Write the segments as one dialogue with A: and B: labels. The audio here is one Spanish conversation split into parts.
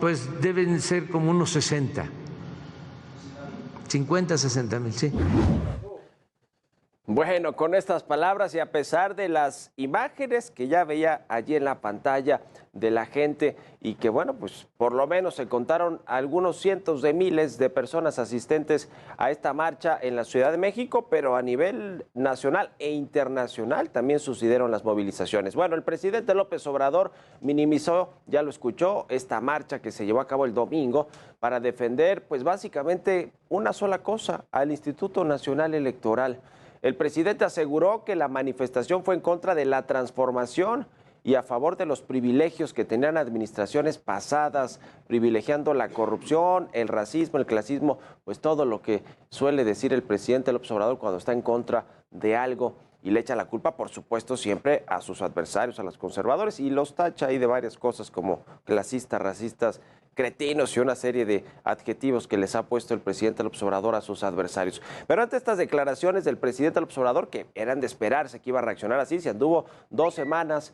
A: Pues deben ser como unos 60, 50, 60 mil, sí.
B: Bueno, con estas palabras y a pesar de las imágenes que ya veía allí en la pantalla de la gente y que bueno, pues por lo menos se contaron algunos cientos de miles de personas asistentes a esta marcha en la Ciudad de México, pero a nivel nacional e internacional también sucedieron las movilizaciones. Bueno, el presidente López Obrador minimizó, ya lo escuchó, esta marcha que se llevó a cabo el domingo para defender pues básicamente una sola cosa, al Instituto Nacional Electoral. El presidente aseguró que la manifestación fue en contra de la transformación y a favor de los privilegios que tenían administraciones pasadas, privilegiando la corrupción, el racismo, el clasismo, pues todo lo que suele decir el presidente López Obrador cuando está en contra de algo y le echa la culpa, por supuesto, siempre a sus adversarios, a los conservadores, y los tacha ahí de varias cosas como clasistas, racistas, cretinos y una serie de adjetivos que les ha puesto el presidente López Obrador a sus adversarios. Pero ante estas declaraciones del presidente López Obrador, que eran de esperarse que iba a reaccionar así, se anduvo 2 semanas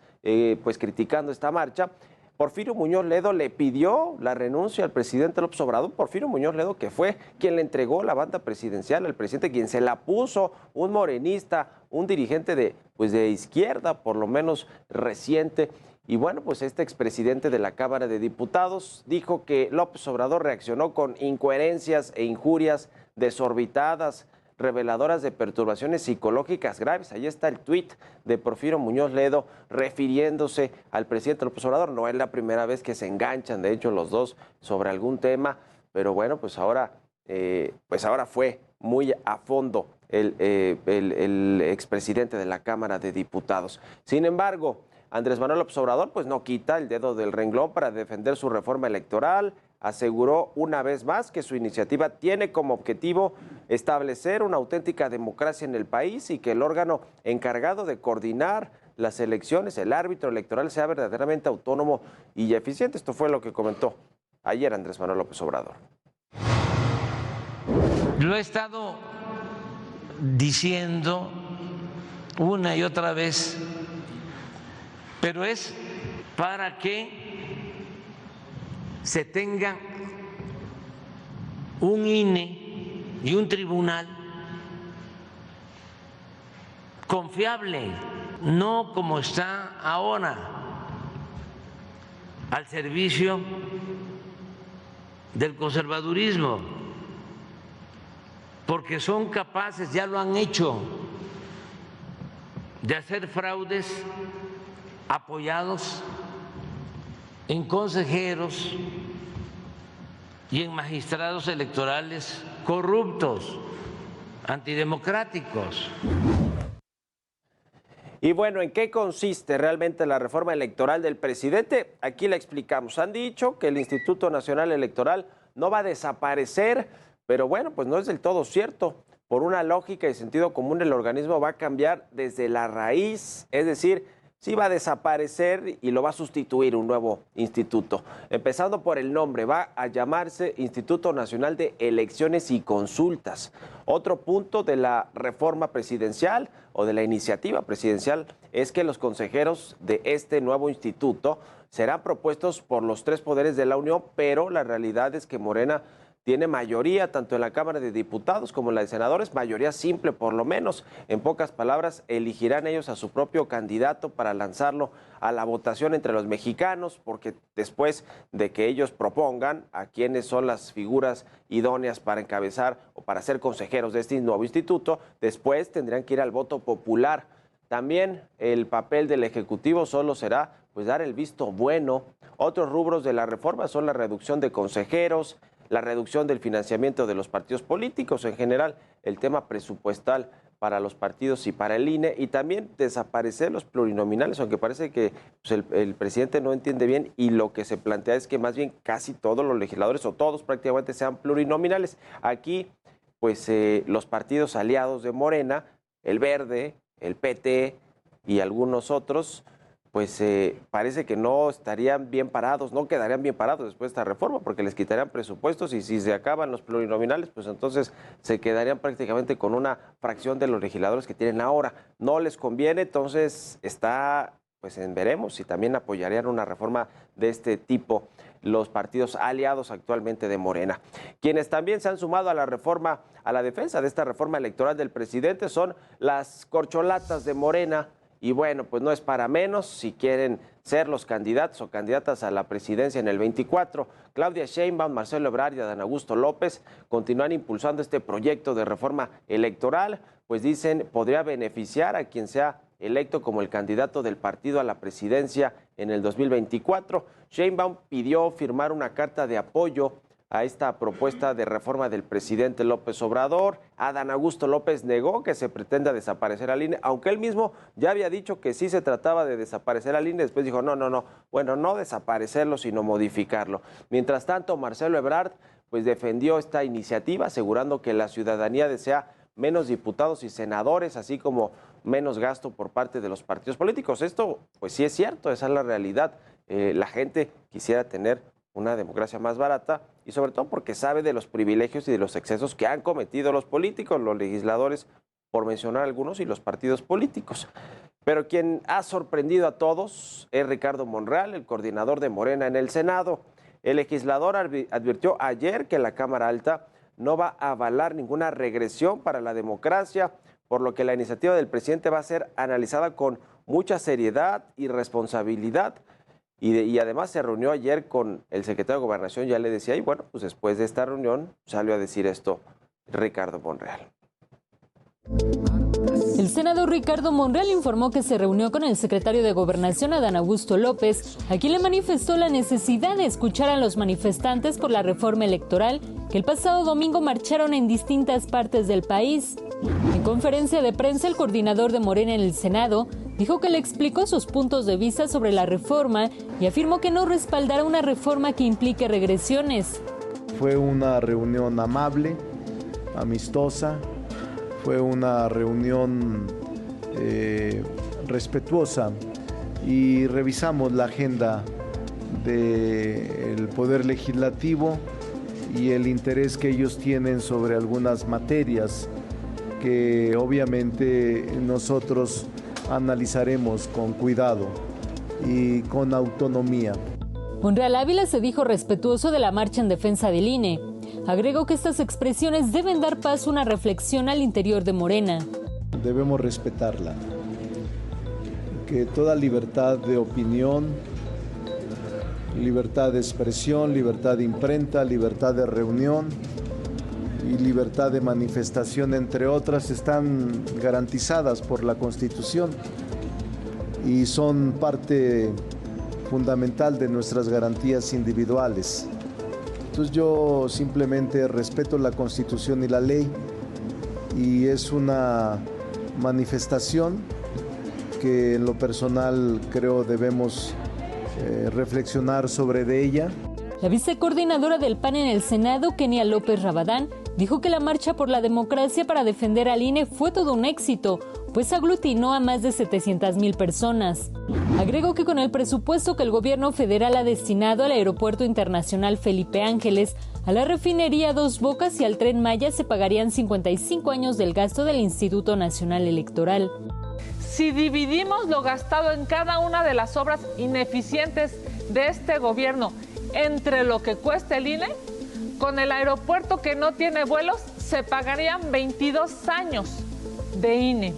B: pues criticando esta marcha, Porfirio Muñoz Ledo le pidió la renuncia al presidente López Obrador. Porfirio Muñoz Ledo, que fue quien le entregó la banda presidencial al presidente, quien se la puso, un morenista, un dirigente de izquierda, por lo menos reciente. Y bueno, pues este expresidente de la Cámara de Diputados dijo que López Obrador reaccionó con incoherencias e injurias desorbitadas, reveladoras de perturbaciones psicológicas graves. Ahí está el tuit de Porfirio Muñoz Ledo refiriéndose al presidente López Obrador. No es la primera vez que se enganchan, de hecho, los dos sobre algún tema, pero bueno, pues ahora fue muy a fondo el expresidente de la Cámara de Diputados. Sin embargo, Andrés Manuel López Obrador pues no quita el dedo del renglón para defender su reforma electoral. Aseguró una vez más que su iniciativa tiene como objetivo establecer una auténtica democracia en el país y que el órgano encargado de coordinar las elecciones, el árbitro electoral, sea verdaderamente autónomo y eficiente. Esto fue lo que comentó ayer Andrés Manuel López Obrador.
A: Lo he estado diciendo una y otra vez, pero es para que se tenga un INE y un tribunal confiable, no como está ahora, al servicio del conservadurismo, porque son capaces, ya lo han hecho, de hacer fraudes apoyados en consejeros y en magistrados electorales corruptos, antidemocráticos.
B: Y bueno, ¿en qué consiste realmente la reforma electoral del presidente? Aquí la explicamos. Han dicho que el Instituto Nacional Electoral no va a desaparecer, pero bueno, pues no es del todo cierto. Por una lógica y sentido común, el organismo va a cambiar desde la raíz, es decir, sí va a desaparecer y lo va a sustituir un nuevo instituto. Empezando por el nombre, va a llamarse Instituto Nacional de Elecciones y Consultas. Otro punto de la reforma presidencial o de la iniciativa presidencial es que los consejeros de este nuevo instituto serán propuestos por los 3 poderes de la Unión, pero la realidad es que Morena tiene mayoría tanto en la Cámara de Diputados como en la de Senadores, mayoría simple por lo menos. En pocas palabras, elegirán ellos a su propio candidato para lanzarlo a la votación entre los mexicanos, porque después de que ellos propongan a quiénes son las figuras idóneas para encabezar o para ser consejeros de este nuevo instituto, después tendrán que ir al voto popular. También el papel del Ejecutivo solo será pues dar el visto bueno. Otros rubros de la reforma son la reducción de consejeros, la reducción del financiamiento de los partidos políticos, en general el tema presupuestal para los partidos y para el INE, y también desaparecer los plurinominales, aunque parece que pues, el presidente no entiende bien y lo que se plantea es que más bien casi todos los legisladores o todos prácticamente sean plurinominales. Aquí pues los partidos aliados de Morena, el Verde, el PT y algunos otros, pues parece que no estarían bien parados, no quedarían bien parados después de esta reforma, porque les quitarían presupuestos y si se acaban los plurinominales, pues entonces se quedarían prácticamente con una fracción de los legisladores que tienen ahora. No les conviene, entonces está pues veremos si también apoyarían una reforma de este tipo los partidos aliados actualmente de Morena. Quienes también se han sumado a la reforma, a la defensa de esta reforma electoral del presidente son las corcholatas de Morena. Y bueno, pues no es para menos si quieren ser los candidatos o candidatas a la presidencia en el 24. Claudia Sheinbaum, Marcelo Ebrard y Adán Augusto López continúan impulsando este proyecto de reforma electoral, pues dicen podría beneficiar a quien sea electo como el candidato del partido a la presidencia en el 2024. Sheinbaum pidió firmar una carta de apoyo a esta propuesta de reforma del presidente López Obrador. Adán Augusto López negó que se pretenda desaparecer al INE, aunque él mismo ya había dicho que sí se trataba de desaparecer al INE. Después dijo, no, bueno, no desaparecerlo, sino modificarlo. Mientras tanto, Marcelo Ebrard pues defendió esta iniciativa, asegurando que la ciudadanía desea menos diputados y senadores, así como menos gasto por parte de los partidos políticos. Esto, pues sí es cierto, esa es la realidad. La gente quisiera tener una democracia más barata y sobre todo porque sabe de los privilegios y de los excesos que han cometido los políticos, los legisladores, por mencionar algunos, y los partidos políticos. Pero quien ha sorprendido a todos es Ricardo Monreal, el coordinador de Morena en el Senado. El legislador advirtió ayer que la Cámara Alta no va a avalar ninguna regresión para la democracia, por lo que la iniciativa del presidente va a ser analizada con mucha seriedad y responsabilidad. Y además se reunió ayer con el secretario de Gobernación, ya le decía, y bueno, pues después de esta reunión salió a decir esto Ricardo Monreal.
C: El senador Ricardo Monreal informó que se reunió con el secretario de Gobernación, Adán Augusto López, a quien le manifestó la necesidad de escuchar a los manifestantes por la reforma electoral que el pasado domingo marcharon en distintas partes del país. En conferencia de prensa, el coordinador de Morena en el Senado dijo que le explicó sus puntos de vista sobre la reforma y afirmó que no respaldará una reforma que implique regresiones.
D: Fue una reunión amable, amistosa, fue una reunión respetuosa y revisamos la agenda del Poder Legislativo y el interés que ellos tienen sobre algunas materias que obviamente nosotros analizaremos con cuidado y con autonomía.
C: Monreal Ávila se dijo respetuoso de la marcha en defensa del INE. Agregó que estas expresiones deben dar paso a una reflexión al interior de Morena.
D: Debemos respetarla, que toda libertad de opinión, libertad de expresión, libertad de imprenta, libertad de reunión y libertad de manifestación, entre otras, están garantizadas por la Constitución y son parte fundamental de nuestras garantías individuales. Entonces yo simplemente respeto la Constitución y la ley y es una manifestación que en lo personal creo debemos reflexionar sobre de ella.
C: La vicecoordinadora del PAN en el Senado, Kenia López Rabadán, dijo que la marcha por la democracia para defender al INE fue todo un éxito, pues aglutinó a más de 700,000 personas. Agregó que con el presupuesto que el gobierno federal ha destinado al Aeropuerto Internacional Felipe Ángeles, a la refinería Dos Bocas y al Tren Maya se pagarían 55 años del gasto del Instituto Nacional Electoral.
E: Si dividimos lo gastado en cada una de las obras ineficientes de este gobierno entre lo que cuesta el INE, con el aeropuerto que no tiene vuelos se pagarían 22 años de INE.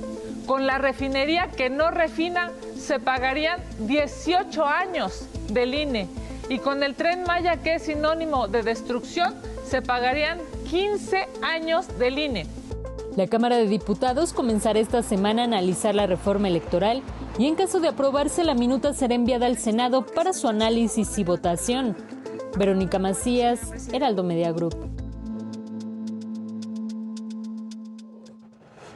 E: Con la refinería que no refina se pagarían 18 años del INE. Y con el Tren Maya, que es sinónimo de destrucción, se pagarían 15 años del INE.
C: La Cámara de Diputados comenzará esta semana a analizar la reforma electoral y en caso de aprobarse, la minuta será enviada al Senado para su análisis y votación. Verónica Macías, Heraldo Media Group.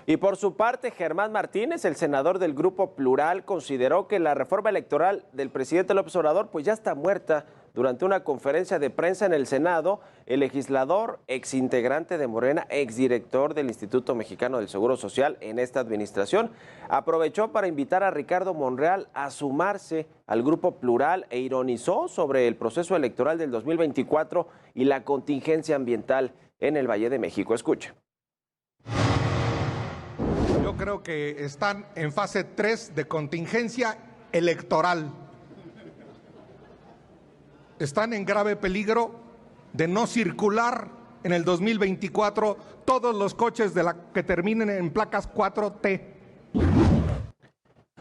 B: Y por su parte, Germán Martínez, el senador del Grupo Plural, consideró que la reforma electoral del presidente López Obrador pues ya está muerta. Durante una conferencia de prensa en el Senado, el legislador, exintegrante de Morena, exdirector del Instituto Mexicano del Seguro Social en esta administración, aprovechó para invitar a Ricardo Monreal a sumarse al Grupo Plural e ironizó sobre el proceso electoral del 2024 y la contingencia ambiental en el Valle de México. Escuche.
F: Yo creo que están en fase 3 de contingencia electoral. Están en grave peligro de no circular en el 2024 todos los coches que terminen en placas 4T.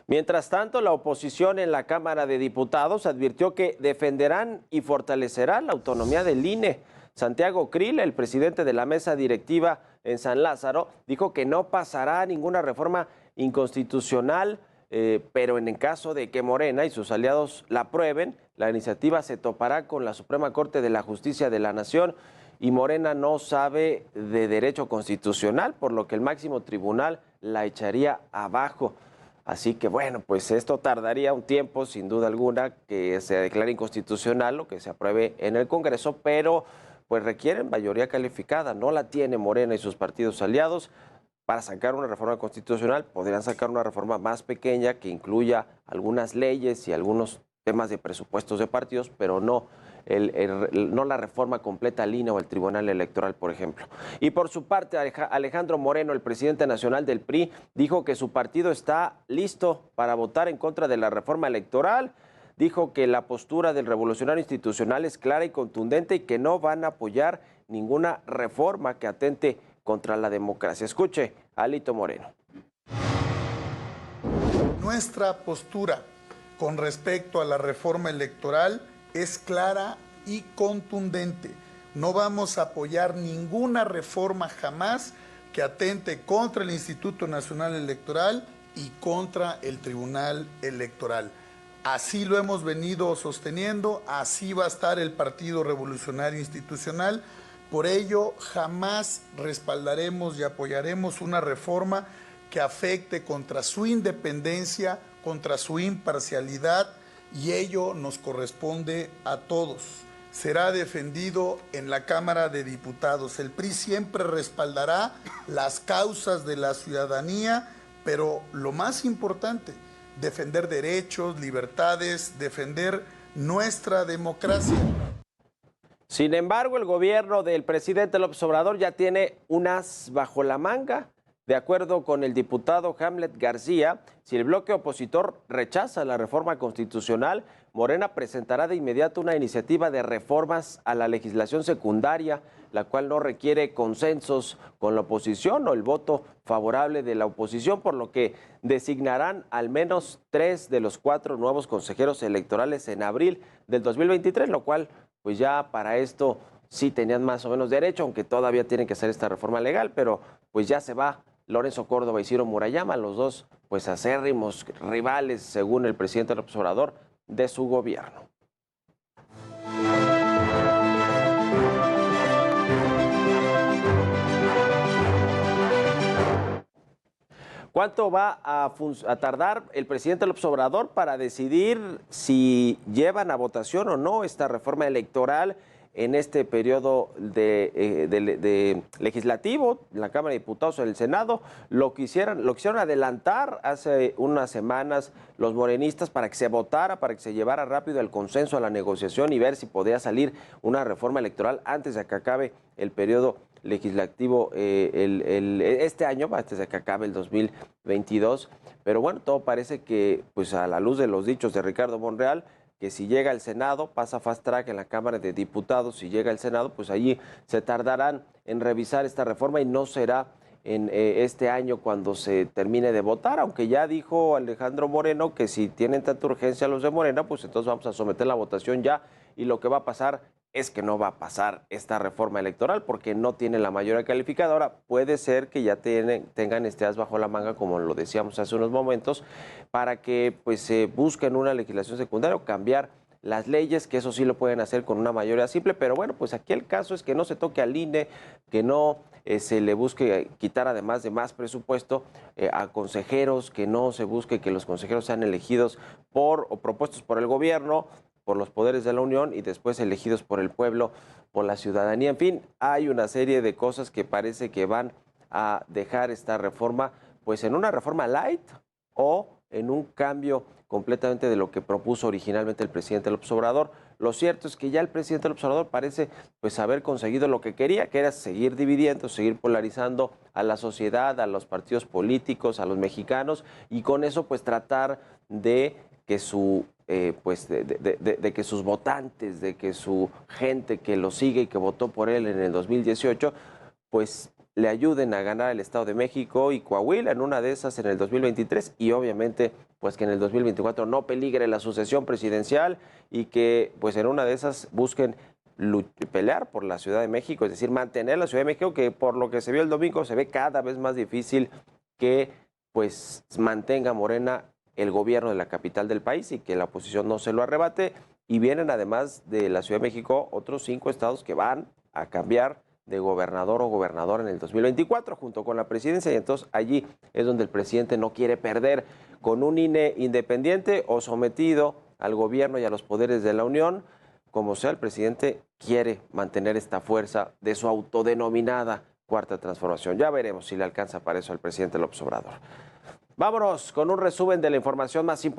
B: Mientras tanto, la oposición en la Cámara de Diputados advirtió que defenderán y fortalecerán la autonomía del INE. Santiago Krill, el presidente de la mesa directiva en San Lázaro, dijo que no pasará ninguna reforma inconstitucional, pero en el caso de que Morena y sus aliados la aprueben, la iniciativa se topará con la Suprema Corte de la Justicia de la Nación y Morena no sabe de derecho constitucional, por lo que el máximo tribunal la echaría abajo. Así que bueno, pues esto tardaría un tiempo, sin duda alguna, que se declare inconstitucional o que se apruebe en el Congreso, pero pues requieren mayoría calificada, no la tiene Morena y sus partidos aliados. Para sacar una reforma constitucional, podrían sacar una reforma más pequeña que incluya algunas leyes y algunos temas de presupuestos de partidos, pero no la reforma completa al INE o al Tribunal Electoral, por ejemplo. Y por su parte, Alejandro Moreno, el presidente nacional del PRI, dijo que su partido está listo para votar en contra de la reforma electoral. Dijo que la postura del Revolucionario Institucional es clara y contundente y que no van a apoyar ninguna reforma que atente contra la democracia. Escuche a Alito Moreno.
G: Nuestra postura con respecto a la reforma electoral es clara y contundente. No vamos a apoyar ninguna reforma jamás que atente contra el Instituto Nacional Electoral y contra el Tribunal Electoral. Así lo hemos venido sosteniendo, así va a estar el Partido Revolucionario Institucional. Por ello, jamás respaldaremos y apoyaremos una reforma que afecte contra su independencia, contra su imparcialidad, y ello nos corresponde a todos. Será defendido en la Cámara de Diputados. El PRI siempre respaldará las causas de la ciudadanía, pero lo más importante, defender derechos, libertades, defender nuestra democracia.
B: Sin embargo, el gobierno del presidente López Obrador ya tiene un as bajo la manga. De acuerdo con el diputado Hamlet García, si el bloque opositor rechaza la reforma constitucional, Morena presentará de inmediato una iniciativa de reformas a la legislación secundaria, la cual no requiere consensos con la oposición o el voto favorable de la oposición, por lo que designarán al menos 3 de los 4 nuevos consejeros electorales en abril del 2023, lo cual pues ya para esto sí tenían más o menos derecho, aunque todavía tienen que hacer esta reforma legal, pero pues ya se va Lorenzo Córdoba y Ciro Murayama, los dos pues acérrimos rivales, según el presidente López Obrador, de su gobierno. ¿Cuánto va a tardar el presidente López Obrador para decidir si llevan a votación o no esta reforma electoral en este periodo de legislativo, en la Cámara de Diputados o en el Senado? Lo quisieron adelantar hace unas semanas los morenistas para que se votara, para que se llevara rápido el consenso a la negociación y ver si podía salir una reforma electoral antes de que acabe el periodo legislativo este año, antes de que acabe el 2022. Pero bueno, todo parece que, pues a la luz de los dichos de Ricardo Monreal, que si llega al Senado, pasa fast track en la Cámara de Diputados, si llega al Senado, pues allí se tardarán en revisar esta reforma y no será en este año cuando se termine de votar, aunque ya dijo Alejandro Moreno que si tienen tanta urgencia los de Morena, pues entonces vamos a someter la votación ya, y lo que va a pasar es que no va a pasar esta reforma electoral porque no tiene la mayoría calificada. Ahora, puede ser que ya tengan este as bajo la manga, como lo decíamos hace unos momentos, para que pues se busquen una legislación secundaria o cambiar las leyes, que eso sí lo pueden hacer con una mayoría simple, pero bueno, pues aquí el caso es que no se toque al INE, que no se le busque quitar, además de más presupuesto, a consejeros, que no se busque que los consejeros sean elegidos o propuestos por el gobierno, por los poderes de la Unión y después elegidos por el pueblo, por la ciudadanía. En fin, hay una serie de cosas que parece que van a dejar esta reforma pues en una reforma light o en un cambio completamente de lo que propuso originalmente el presidente López Obrador. Lo cierto es que ya el presidente López Obrador parece pues haber conseguido lo que quería, que era seguir dividiendo, seguir polarizando a la sociedad, a los partidos políticos, a los mexicanos, y con eso pues tratar de que su de que sus votantes, de que su gente que lo sigue y que votó por él en el 2018, pues le ayuden a ganar el Estado de México y Coahuila en una de esas en el 2023 y obviamente pues que en el 2024 no peligre la sucesión presidencial y que pues en una de esas busquen pelear por la Ciudad de México, es decir, mantener la Ciudad de México, que por lo que se vio el domingo se ve cada vez más difícil que pues mantenga Morena el gobierno de la capital del país y que la oposición no se lo arrebate. Y vienen además de la Ciudad de México otros 5 estados que van a cambiar de gobernador o gobernadora en el 2024 junto con la presidencia y entonces allí es donde el presidente no quiere perder con un INE independiente o sometido al gobierno y a los poderes de la Unión. Como sea, el presidente quiere mantener esta fuerza de su autodenominada Cuarta Transformación. Ya veremos si le alcanza para eso al presidente López Obrador. Vámonos con un resumen de la información más importante.